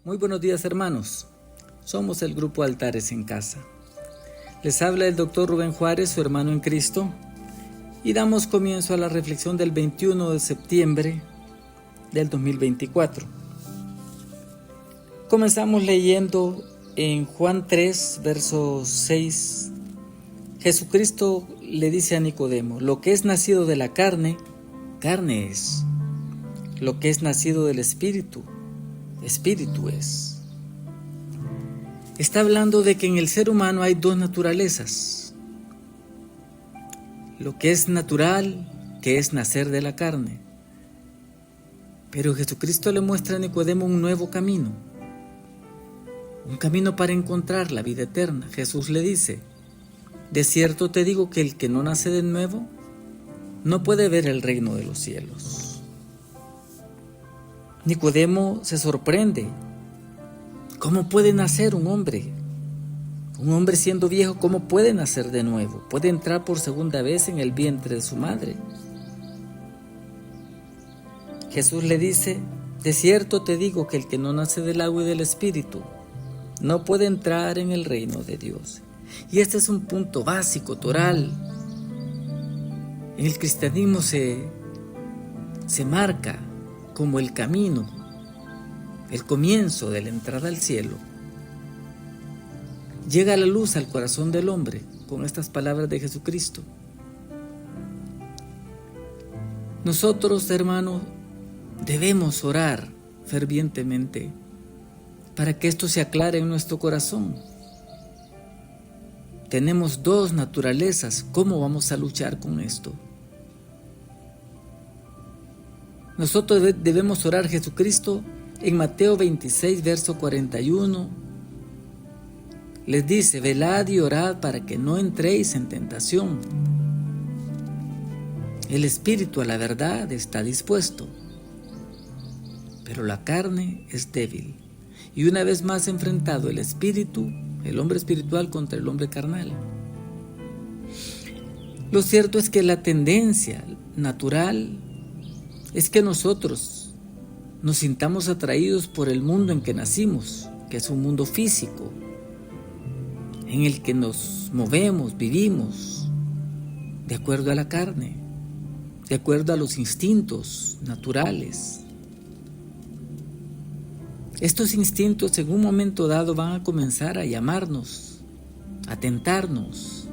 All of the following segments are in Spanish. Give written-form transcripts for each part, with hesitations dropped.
Muy buenos días, hermanos. Somos el grupo Altares en Casa. Les habla el doctor Rubén Juárez, su hermano en Cristo, y damos comienzo a la reflexión del 21 de septiembre del 2024. Comenzamos leyendo en Juan 3, verso 6. Jesucristo le dice a Nicodemo: lo que es nacido de la carne, carne es. Lo que es nacido del Espíritu, Espíritu es. Está hablando de que en el ser humano hay dos naturalezas. Lo que es natural, que es nacer de la carne. Pero Jesucristo le muestra a Nicodemo un nuevo camino. Un camino para encontrar la vida eterna. Jesús le dice: de cierto te digo que el que no nace de nuevo no puede ver el reino de los cielos. Nicodemo se sorprende. ¿Cómo puede nacer un hombre? Un hombre siendo viejo, ¿cómo puede nacer de nuevo? ¿Puede entrar por segunda vez en el vientre de su madre? Jesús le dice: de cierto te digo que el que no nace del agua y del Espíritu no puede entrar en el reino de Dios. Y este es un punto básico, toral. En el cristianismo se marca como el camino, el comienzo de la entrada al cielo. Llega la luz al corazón del hombre con estas palabras de Jesucristo. Nosotros, hermanos, debemos orar fervientemente para que esto se aclare en nuestro corazón. Tenemos dos naturalezas. ¿Cómo vamos a luchar con esto? Nosotros debemos orar. Jesucristo en Mateo 26, verso 41, les dice: velad y orad para que no entréis en tentación. El espíritu a la verdad está dispuesto, pero la carne es débil. Y una vez más enfrentado el espíritu, el hombre espiritual contra el hombre carnal. Lo cierto es que la tendencia natural es que nosotros nos sintamos atraídos por el mundo en que nacimos, que es un mundo físico, en el que nos movemos, vivimos, de acuerdo a la carne, de acuerdo a los instintos naturales. Estos instintos en un momento dado van a comenzar a llamarnos, a tentarnos.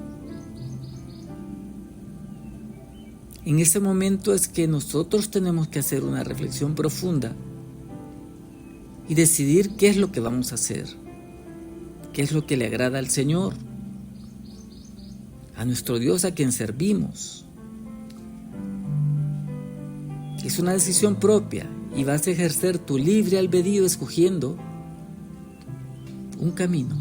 En ese momento es que nosotros tenemos que hacer una reflexión profunda y decidir qué es lo que vamos a hacer, qué es lo que le agrada al Señor, a nuestro Dios a quien servimos. Es una decisión propia y vas a ejercer tu libre albedrío escogiendo un camino.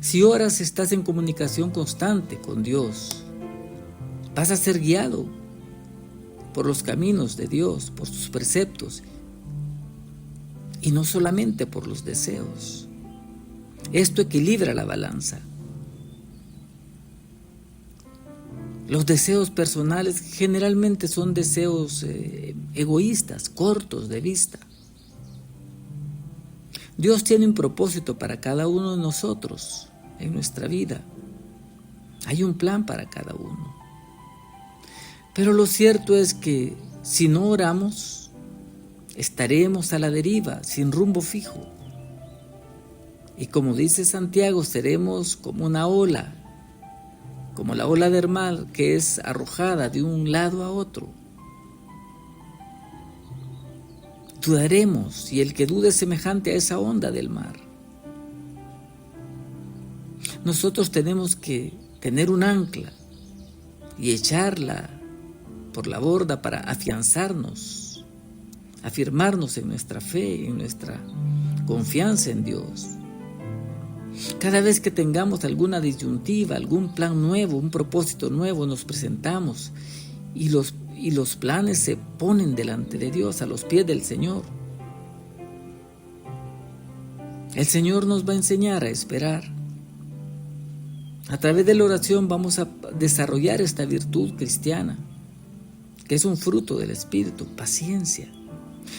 Si oras, estás en comunicación constante con Dios. Vas a ser guiado por los caminos de Dios, por sus preceptos, y no solamente por los deseos. Esto equilibra la balanza. Los deseos personales generalmente son deseos egoístas, cortos de vista. Dios tiene un propósito para cada uno de nosotros en nuestra vida. Hay un plan para cada uno. Pero lo cierto es que si no oramos, estaremos a la deriva, sin rumbo fijo. Y como dice Santiago, seremos como una ola, como la ola del mar que es arrojada de un lado a otro. Dudaremos, y el que dude es semejante a esa onda del mar. Nosotros tenemos que tener un ancla y echarla por la borda para afianzarnos, afirmarnos en nuestra fe, en nuestra confianza en Dios. Cada vez que tengamos alguna disyuntiva, algún plan nuevo, un propósito nuevo, nos presentamos y los planes se ponen delante de Dios, a los pies del Señor. El Señor nos va a enseñar a esperar. A través de la oración vamos a desarrollar esta virtud cristiana, que es un fruto del Espíritu, paciencia,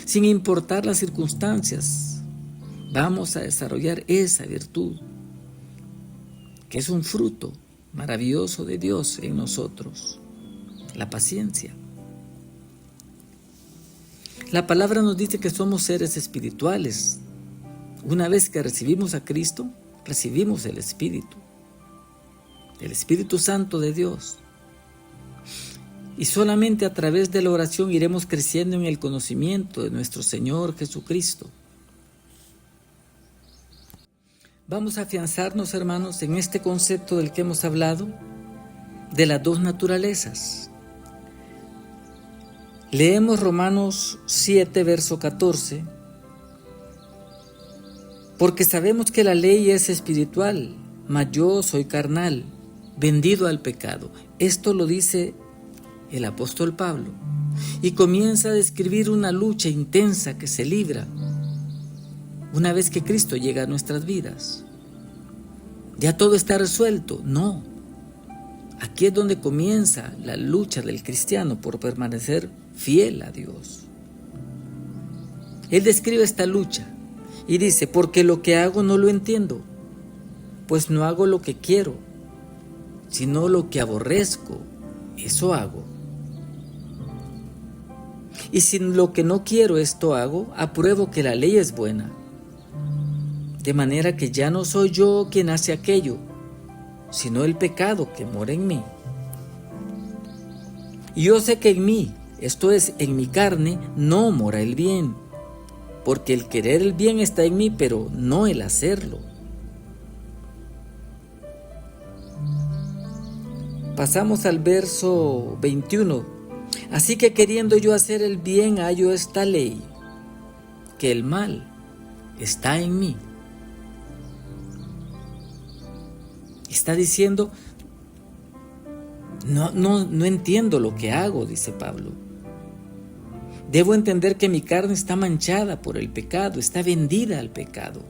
sin importar las circunstancias. vamos a desarrollar esa virtud, que es un fruto maravilloso de Dios en nosotros, la paciencia. La palabra nos dice que somos seres espirituales. Una vez que recibimos a Cristo, recibimos el Espíritu Santo de Dios. Y solamente a través de la oración iremos creciendo en el conocimiento de nuestro Señor Jesucristo. Vamos a afianzarnos, hermanos, en este concepto del que hemos hablado, de las dos naturalezas. Leemos Romanos 7, verso 14. Porque sabemos que la ley es espiritual, mas yo soy carnal, vendido al pecado. Esto lo dice el apóstol Pablo, y comienza a describir una lucha intensa que se libra una vez que Cristo llega a nuestras vidas. ¿Ya todo está resuelto? No. Aquí es donde comienza la lucha del cristiano por permanecer fiel a Dios. Él describe esta lucha y dice: porque lo que hago no lo entiendo, pues no hago lo que quiero, sino lo que aborrezco, eso hago. Y si lo que no quiero esto hago, apruebo que la ley es buena. De manera que ya no soy yo quien hace aquello, sino el pecado que mora en mí. Y yo sé que en mí, esto es, en mi carne, no mora el bien, porque el querer el bien está en mí, pero no el hacerlo. Pasamos al verso 21. Así que queriendo yo hacer el bien, hallo esta ley, que el mal está en mí. Está diciendo: no entiendo lo que hago, dice Pablo. Debo entender que mi carne está manchada por el pecado, está vendida al pecado.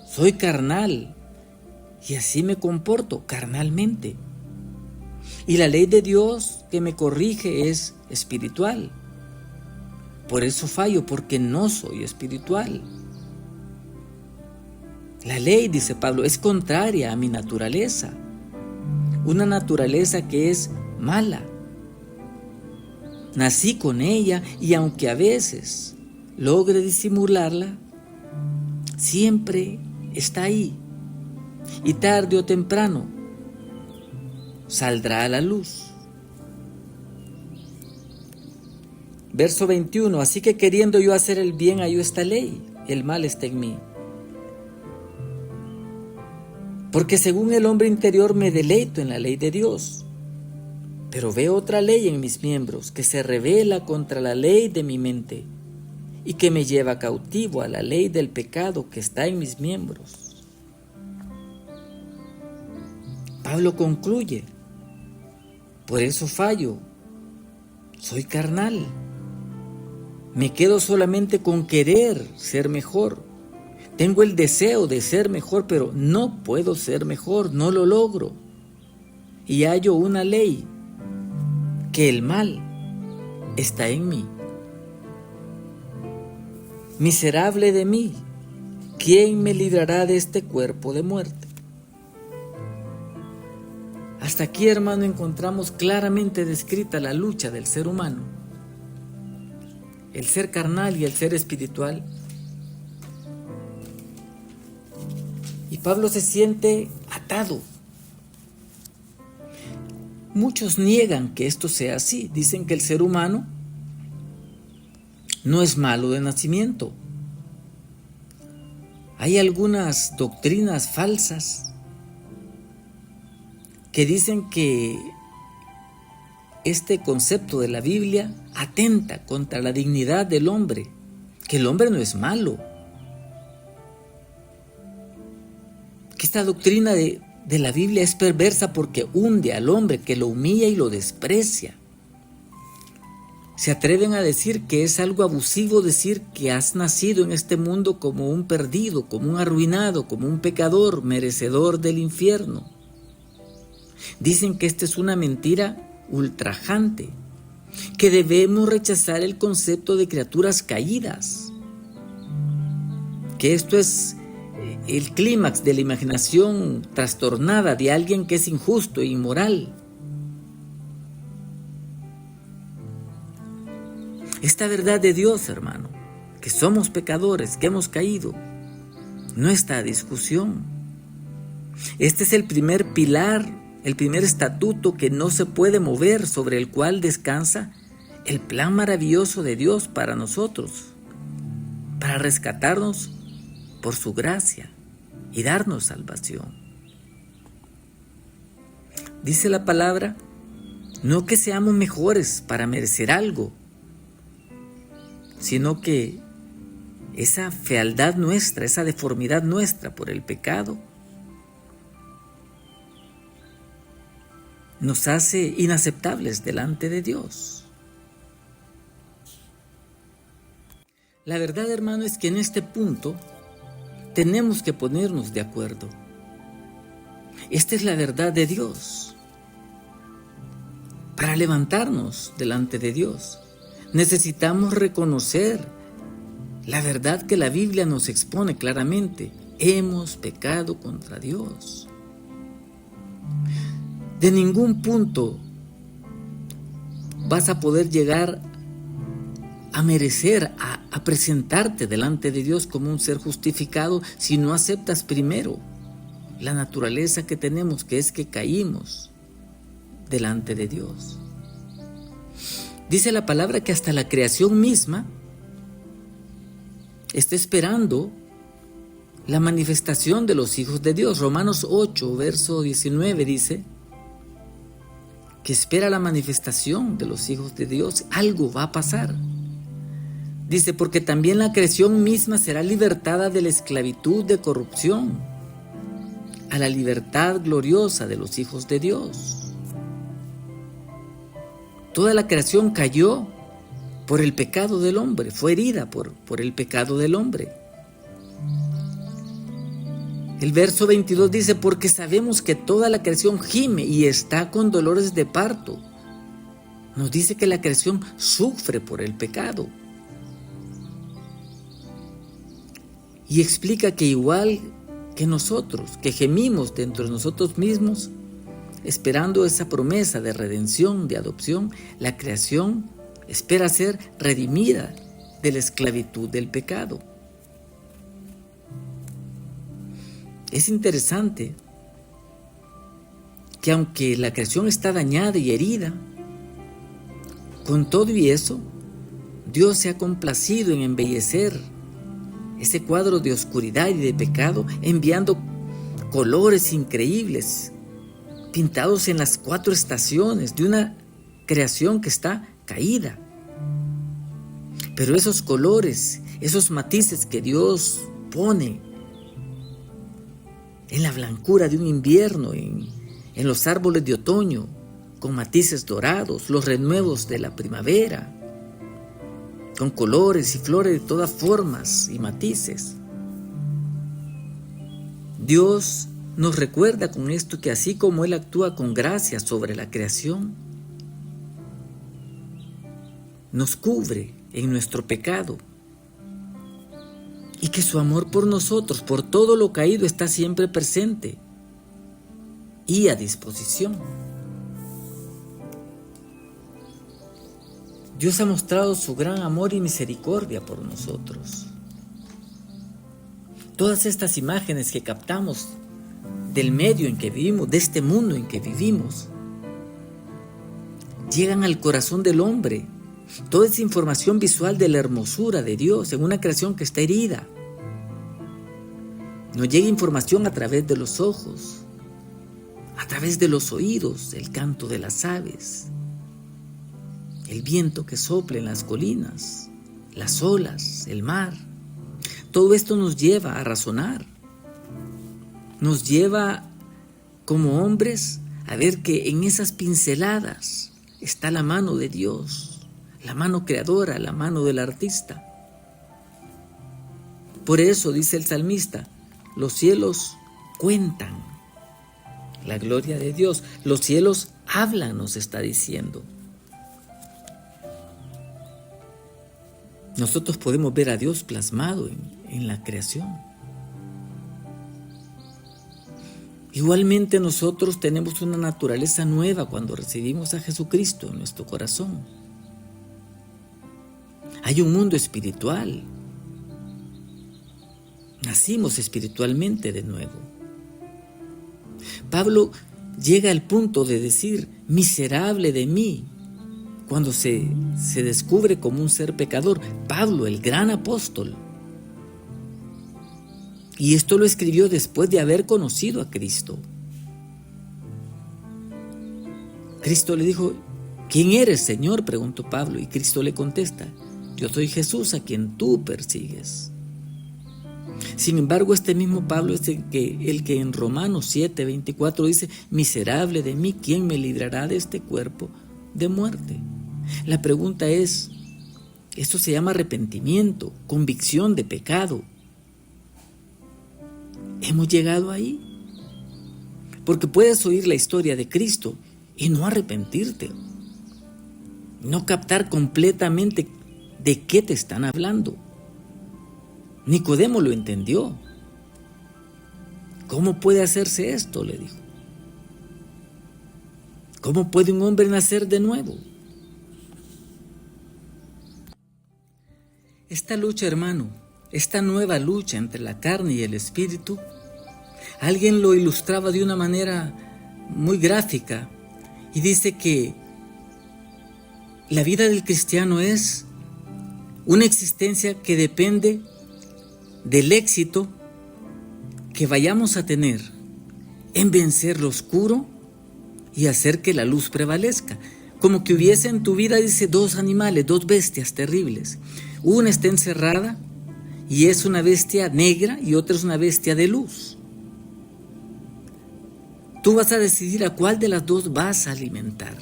Soy carnal y así me comporto carnalmente. Y la ley de Dios que me corrige es espiritual. Por eso fallo, porque no soy espiritual. La ley, dice Pablo, es contraria a mi naturaleza, una naturaleza que es mala. Nací con ella y aunque a veces logre disimularla, siempre está ahí y tarde o temprano saldrá a la luz. Verso 21, así que queriendo yo hacer el bien, hallo esta ley, el mal está en mí. Porque según el hombre interior me deleito en la ley de Dios, pero veo otra ley en mis miembros que se rebela contra la ley de mi mente y que me lleva cautivo a la ley del pecado que está en mis miembros. Pablo concluye: por eso fallo, soy carnal, me quedo solamente con querer ser mejor. Tengo el deseo de ser mejor, pero no puedo ser mejor, no lo logro. Y hallo una ley, que el mal está en mí. Miserable de mí, ¿quién me librará de este cuerpo de muerte? Hasta aquí, hermano, encontramos claramente descrita la lucha del ser humano, el ser carnal y el ser espiritual. Y Pablo se siente atado. Muchos niegan que esto sea así. Dicen que el ser humano no es malo de nacimiento. Hay algunas doctrinas falsas que dicen que este concepto de la Biblia atenta contra la dignidad del hombre, que el hombre no es malo. Que esta doctrina de la Biblia es perversa porque hunde al hombre, que lo humilla y lo desprecia. Se atreven a decir que es algo abusivo decir que has nacido en este mundo como un perdido, como un arruinado, como un pecador, merecedor del infierno. Dicen que esta es una mentira ultrajante, que debemos rechazar el concepto de criaturas caídas. que esto es el clímax de la imaginación trastornada de alguien que es injusto e inmoral. Esta verdad de Dios, hermano, que somos pecadores, que hemos caído, no está a discusión. Este es el primer pilar, el primer estatuto que no se puede mover, sobre el cual descansa el plan maravilloso de Dios para nosotros, para rescatarnos por su gracia y darnos salvación. Dice la palabra, no que seamos mejores para merecer algo, sino que esa fealdad nuestra, esa deformidad nuestra por el pecado, nos hace inaceptables delante de Dios. La verdad, hermano, es que en este punto tenemos que ponernos de acuerdo. Esta es la verdad de Dios. Para levantarnos delante de Dios, necesitamos reconocer la verdad que la Biblia nos expone claramente. Hemos pecado contra Dios. De ningún punto vas a poder llegar a merecer, a presentarte delante de Dios como un ser justificado si no aceptas primero la naturaleza que tenemos, que es que caímos delante de Dios. Dice la palabra que hasta la creación misma está esperando la manifestación de los hijos de Dios. Romanos 8, verso 19 dice que espera la manifestación de los hijos de Dios. Algo va a pasar. Dice, porque también la creación misma será libertada de la esclavitud de corrupción a la libertad gloriosa de los hijos de Dios. Toda la creación cayó por el pecado del hombre, fue herida por el pecado del hombre. El verso 22 dice, porque sabemos que toda la creación gime y está con dolores de parto. Nos dice que la creación sufre por el pecado. Y explica que igual que nosotros, que gemimos dentro de nosotros mismos, esperando esa promesa de redención, de adopción, la creación espera ser redimida de la esclavitud del pecado. Es interesante que aunque la creación está dañada y herida, con todo y eso, Dios se ha complacido en embellecer ese cuadro de oscuridad y de pecado, enviando colores increíbles, pintados en las 4 estaciones de una creación que está caída. Pero esos colores, esos matices que Dios pone en la blancura de un invierno, en los árboles de otoño, con matices dorados, los renuevos de la primavera, con colores y flores de todas formas y matices. Dios nos recuerda con esto que así como Él actúa con gracia sobre la creación, nos cubre en nuestro pecado y que su amor por nosotros, por todo lo caído, está siempre presente y a disposición. Dios ha mostrado su gran amor y misericordia por nosotros. Todas estas imágenes que captamos del medio en que vivimos, de este mundo en que vivimos, llegan al corazón del hombre. Toda esa información visual de la hermosura de Dios en una creación que está herida. Nos llega información a través de los ojos, a través de los oídos, el canto de las aves, el viento que sopla en las colinas, las olas, el mar. Todo esto nos lleva a razonar. Nos lleva como hombres a ver que en esas pinceladas está la mano de Dios, la mano creadora, la mano del artista. Por eso dice el salmista, los cielos cuentan la gloria de Dios, los cielos hablan, nos está diciendo. Nosotros podemos ver a Dios plasmado en en la creación. Igualmente nosotros tenemos una naturaleza nueva cuando recibimos a Jesucristo en nuestro corazón. Hay un mundo espiritual. Nacimos espiritualmente de nuevo. Pablo llega al punto de decir, miserable de mí, cuando se descubre como un ser pecador. Pablo, el gran apóstol. Y esto lo escribió después de haber conocido a Cristo. Cristo le dijo, ¿quién eres, Señor?, preguntó Pablo, y Cristo le contesta, yo soy Jesús a quien tú persigues. Sin embargo, este mismo Pablo es el que en Romanos 7:24 dice, miserable de mí, ¿quién me librará de este cuerpo de muerte? La pregunta es, esto se llama arrepentimiento, convicción de pecado. ¿Hemos llegado ahí? Porque puedes oír la historia de Cristo y no arrepentirte, no captar completamente de qué te están hablando. Nicodemo lo entendió. ¿Cómo puede hacerse esto?, le dijo. ¿Cómo puede un hombre nacer de nuevo? Esta lucha, hermano, esta nueva lucha entre la carne y el espíritu, alguien lo ilustraba de una manera muy gráfica y dice que la vida del cristiano es una existencia que depende del éxito que vayamos a tener en vencer lo oscuro y hacer que la luz prevalezca. Como que hubiese en tu vida, dice, dos animales, dos bestias terribles. Una está encerrada y es una bestia negra y otra es una bestia de luz. Tú vas a decidir a cuál de las dos vas a alimentar.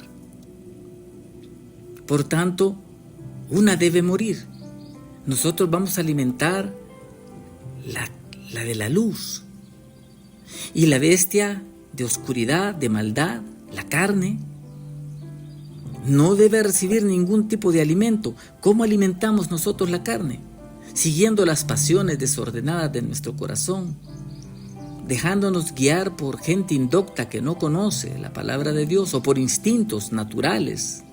Por tanto, una debe morir. Nosotros vamos a alimentar la de la luz. Y la bestia de oscuridad, de maldad, la carne, no debe recibir ningún tipo de alimento. ¿Cómo alimentamos nosotros la carne? Siguiendo las pasiones desordenadas de nuestro corazón, dejándonos guiar por gente indocta que no conoce la palabra de Dios o por instintos naturales.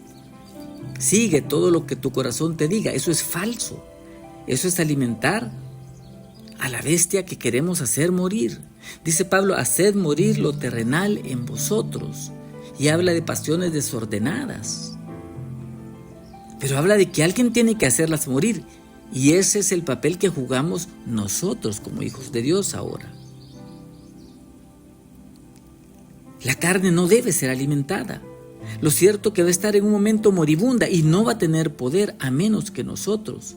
Sigue todo lo que tu corazón te diga. Eso es falso. Eso es alimentar a la bestia que queremos hacer morir. Dice Pablo, haced morir lo terrenal en vosotros. Y habla de pasiones desordenadas. Pero habla de que alguien tiene que hacerlas morir. Y ese es el papel que jugamos nosotros como hijos de Dios ahora. La carne no debe ser alimentada. Lo cierto que va a estar en un momento moribunda y no va a tener poder a menos que nosotros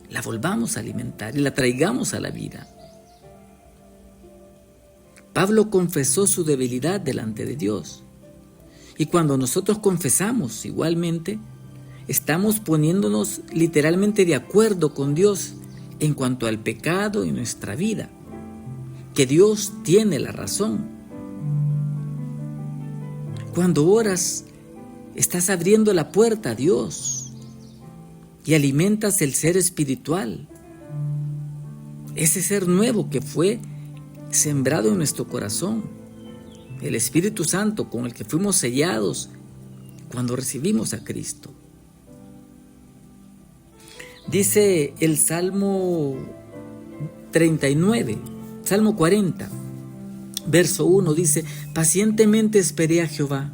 la volvamos a alimentar y la traigamos a la vida. Pablo confesó su debilidad delante de Dios. Y cuando nosotros confesamos igualmente, estamos poniéndonos literalmente de acuerdo con Dios en cuanto al pecado en nuestra vida, que Dios tiene la razón. Cuando oras, estás abriendo la puerta a Dios y alimentas el ser espiritual, ese ser nuevo que fue sembrado en nuestro corazón, el Espíritu Santo con el que fuimos sellados cuando recibimos a Cristo. Dice el Salmo 39, Salmo 40, verso 1, dice, pacientemente esperé a Jehová,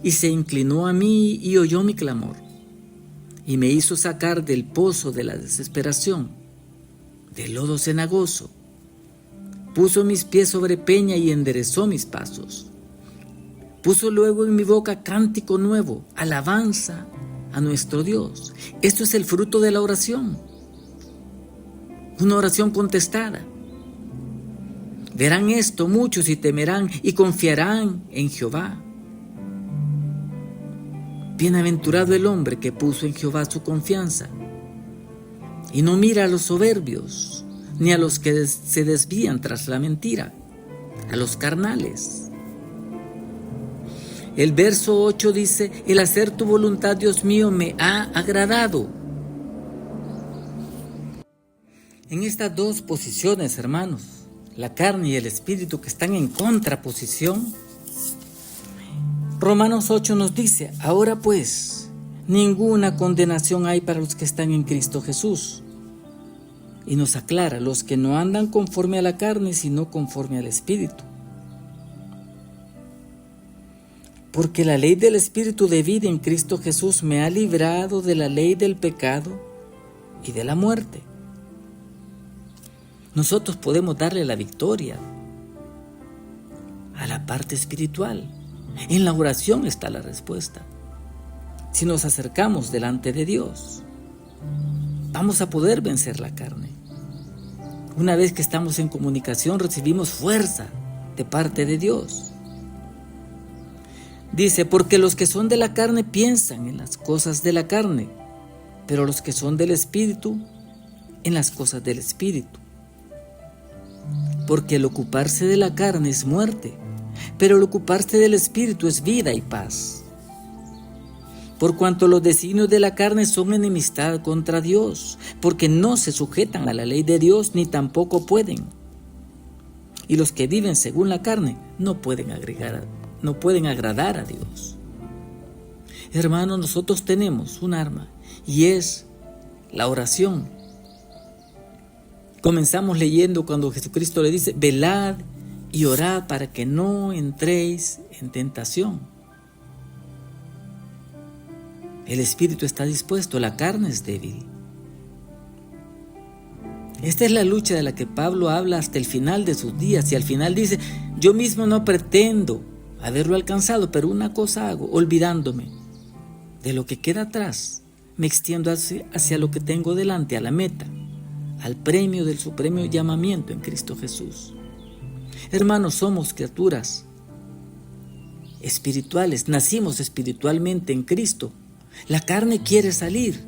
y se inclinó a mí y oyó mi clamor, y me hizo sacar del pozo de la desesperación, del lodo cenagoso. Puso mis pies sobre peña y enderezó mis pasos. Puso luego en mi boca cántico nuevo, alabanza a nuestro Dios. Esto es el fruto de la oración. Una oración contestada. Verán esto muchos y temerán y confiarán en Jehová. Bienaventurado el hombre que puso en Jehová su confianza y no mira a los soberbios, ni a los que se desvían tras la mentira, a los carnales. El verso 8 dice, el hacer tu voluntad, Dios mío, me ha agradado. En estas dos posiciones, hermanos, la carne y el espíritu que están en contraposición, Romanos 8 nos dice: ahora pues, ninguna condenación hay para los que están en Cristo Jesús. Y nos aclara: los que no andan conforme a la carne, sino conforme al espíritu. Porque la ley del espíritu de vida en Cristo Jesús me ha librado de la ley del pecado y de la muerte. Nosotros podemos darle la victoria a la parte espiritual. En la oración está la respuesta. Si nos acercamos delante de Dios, vamos a poder vencer la carne. Una vez que estamos en comunicación, recibimos fuerza de parte de Dios. Dice: porque los que son de la carne piensan en las cosas de la carne, pero los que son del Espíritu, en las cosas del Espíritu. Porque el ocuparse de la carne es muerte, pero el ocuparse del Espíritu es vida y paz. Por cuanto los designios de la carne son enemistad contra Dios, porque no se sujetan a la ley de Dios, ni tampoco pueden. Y los que viven según la carne no pueden agradar a Dios. Hermanos, nosotros tenemos un arma, y es la oración. Comenzamos leyendo cuando Jesucristo le dice: velad y orad para que no entréis en tentación. El espíritu está dispuesto, la carne es débil. Esta es la lucha de la que Pablo habla hasta el final de sus días, y al final dice: yo mismo no pretendo haberlo alcanzado, pero una cosa hago, olvidándome de lo que queda atrás, me extiendo hacia lo que tengo delante, a la meta, al premio del supremo llamamiento en Cristo Jesús. Hermanos, somos criaturas espirituales, nacimos espiritualmente en Cristo. La carne quiere salir,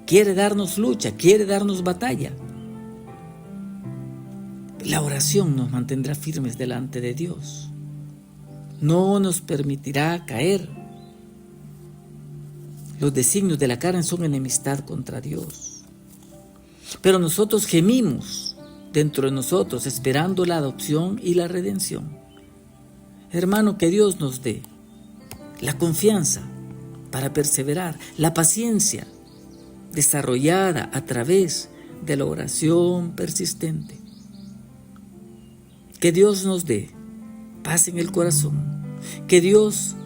quiere darnos lucha, quiere darnos batalla. La oración nos mantendrá firmes delante de Dios. No nos permitirá caer. Los designios de la carne son enemistad contra Dios. Pero nosotros gemimos dentro de nosotros, esperando la adopción y la redención. Hermano, que Dios nos dé la confianza para perseverar, la paciencia desarrollada a través de la oración persistente. Que Dios nos dé paz en el corazón, que Dios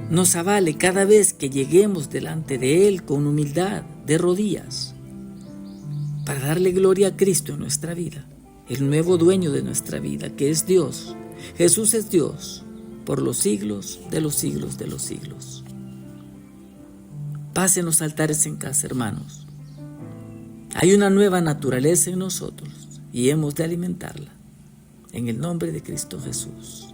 nos avale cada vez que lleguemos delante de Él con humildad, de rodillas, para darle gloria a Cristo en nuestra vida, el nuevo dueño de nuestra vida, que es Dios. Jesús es Dios por los siglos de los siglos de los siglos. Paz en los altares en casa, hermanos. Hay una nueva naturaleza en nosotros y hemos de alimentarla. En el nombre de Cristo Jesús.